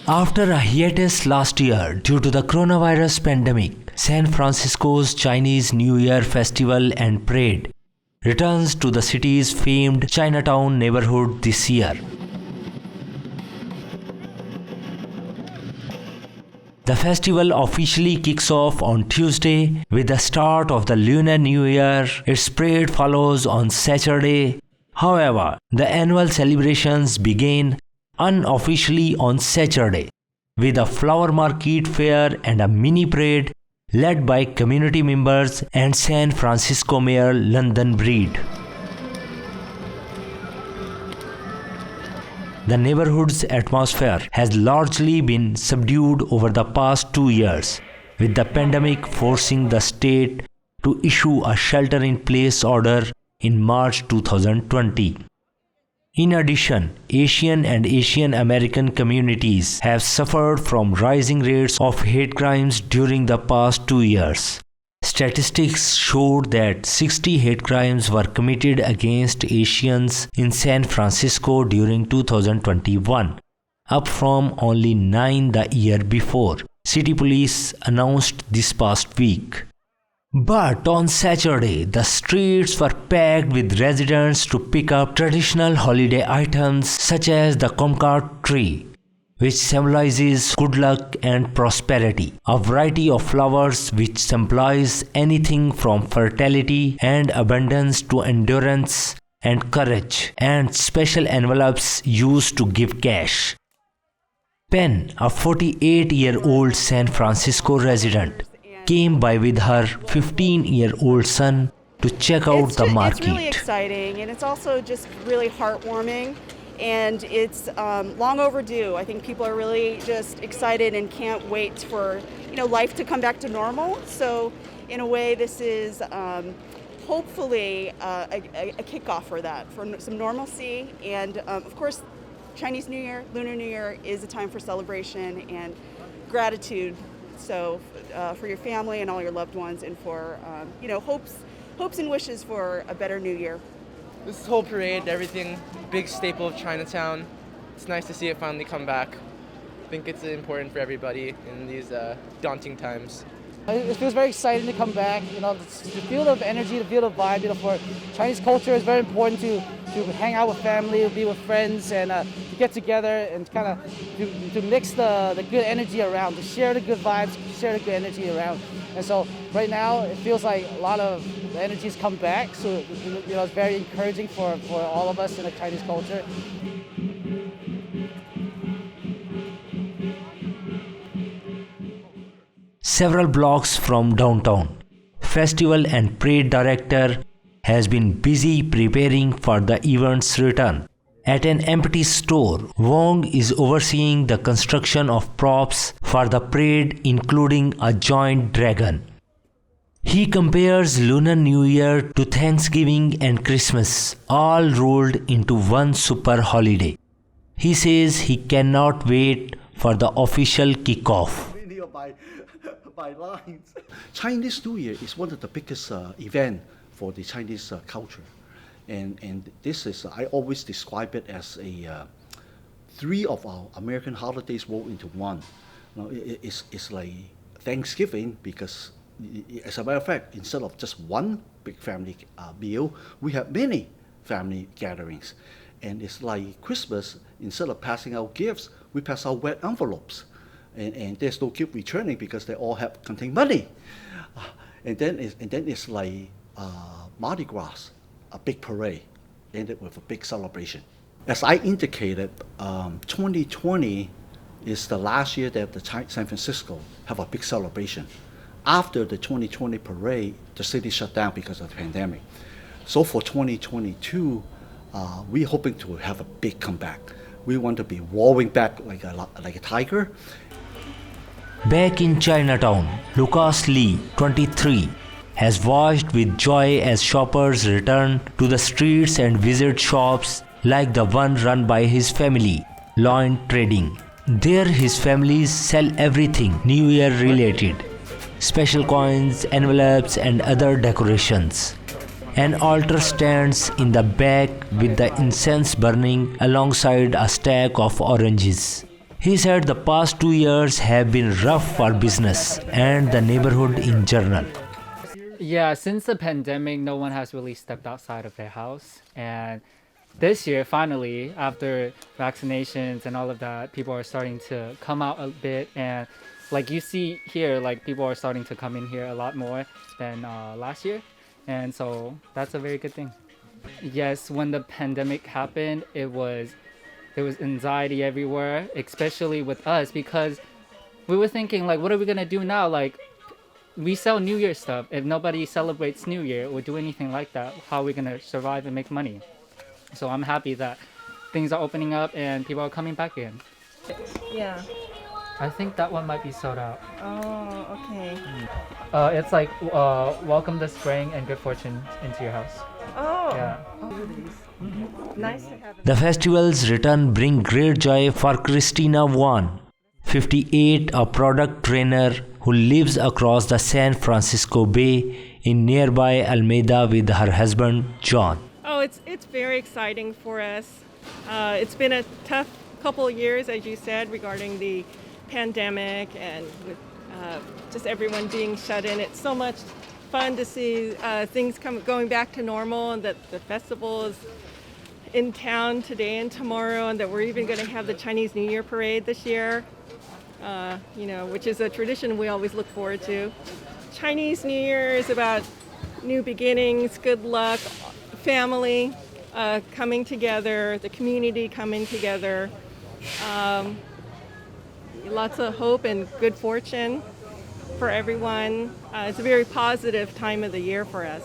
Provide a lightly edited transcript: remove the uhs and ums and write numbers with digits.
After a hiatus last year due to the coronavirus pandemic, San Francisco's Chinese New Year festival and parade returns to the city's famed Chinatown neighborhood this year. The festival officially kicks off on Tuesday with the start of the Lunar New Year. Its parade follows on Saturday. However, the annual celebrations begin unofficially on Saturday with a flower market fair and a mini parade led by community members and San Francisco Mayor London Breed. The neighborhood's atmosphere has largely been subdued over the past 2 years, with the pandemic forcing the state to issue a shelter-in-place order in March 2020. In addition, Asian and Asian American communities have suffered from rising rates of hate crimes during the past 2 years. Statistics showed that 60 hate crimes were committed against Asians in San Francisco during 2021, up from only 9 the year before, city police announced this past week. But on Saturday, the streets were packed with residents to pick up traditional holiday items such as the kumquat tree, which symbolizes good luck and prosperity, a variety of flowers which symbolize anything from fertility and abundance to endurance and courage, and special envelopes used to give cash. Pen, a 48-year-old San Francisco resident, came by with her 15-year-old son to check out the market. It's really exciting, and it's also just really heartwarming. And it's long overdue. I think people are really just excited and can't wait for life to come back to normal. So in a way, this is hopefully a kickoff for that, for some normalcy. And of course, Chinese New Year, Lunar New Year is a time for celebration and gratitude. So for your family and all your loved ones, and for hopes and wishes for a better New Year. This whole parade, everything, big staple of Chinatown. It's nice to see it finally come back. I think it's important for everybody in these daunting times. It feels very exciting to come back. The feel of energy, the feel of vibe. For Chinese culture, it's very important to hang out with family, be with friends, and to get together and kind of to mix the good energy around, to share the good vibes, share the good energy around. And so right now, it feels like a lot of the energy's come back. So it's very encouraging for all of us in the Chinese culture. Several blocks from downtown, festival and parade director has been busy preparing for the event's return. At an empty store, WONG is overseeing the construction of props for the parade, including a giant dragon. He compares Lunar New Year to Thanksgiving and Christmas, all rolled into one super holiday. He says he cannot wait for the official kickoff. Chinese New Year is one of the biggest events for the Chinese culture. And this is, I always describe it as three of our American holidays rolled into one. It's like Thanksgiving, because as a matter of fact, instead of just one big family meal, we have many family gatherings. And it's like Christmas, instead of passing out gifts, we pass out wet envelopes. And there's no gift returning because they all have contain money. And then it's like Mardi Gras, a big parade, ended with a big celebration. As I indicated, 2020 is the last year that San Francisco have a big celebration. After the 2020 parade, the city shut down because of the pandemic. So for 2022, we're hoping to have a big comeback. We want to be roaring back like a tiger. Back in Chinatown, Lucas Lee, 23, has watched with joy as shoppers return to the streets and visit shops like the one run by his family, Loin Trading. There his families sell everything New Year related, special coins, envelopes and other decorations. An altar stands in the back with the incense burning alongside a stack of oranges. He said the past 2 years have been rough for business and the neighborhood in general. Yeah, since the pandemic, no one has really stepped outside of their house. And this year, finally, after vaccinations and all of that, people are starting to come out a bit. And like you see here, like people are starting to come in here a lot more than last year. And so that's a very good thing. Yes, when the pandemic happened, there was anxiety everywhere, especially with us, because we were thinking, like, what are we gonna do now? Like, we sell New Year stuff. If nobody celebrates New Year or do anything like that, how are we gonna survive and make money? So I'm happy that things are opening up and people are coming back in. Yeah. I think that one might be sold out. Oh, okay. It's like welcome the spring and good fortune into your house. Oh. Yeah. Nice to have it. The festival's return bring great joy for KRISTINA Wan, 58, a product trainer who lives across the San Francisco Bay in nearby Alameda with her husband John. Oh, it's very exciting for us. It's been a tough couple of years, as you said, regarding the pandemic and with just everyone being shut in. It's so much fun to see things going back to normal, and that the festival is in town today and tomorrow, and that we're even going to have the Chinese New Year parade this year, which is a tradition we always look forward to. Chinese New Year is about new beginnings, good luck, family coming together, the community coming together. Lots of hope and good fortune for everyone. It's a very positive time of the year for us.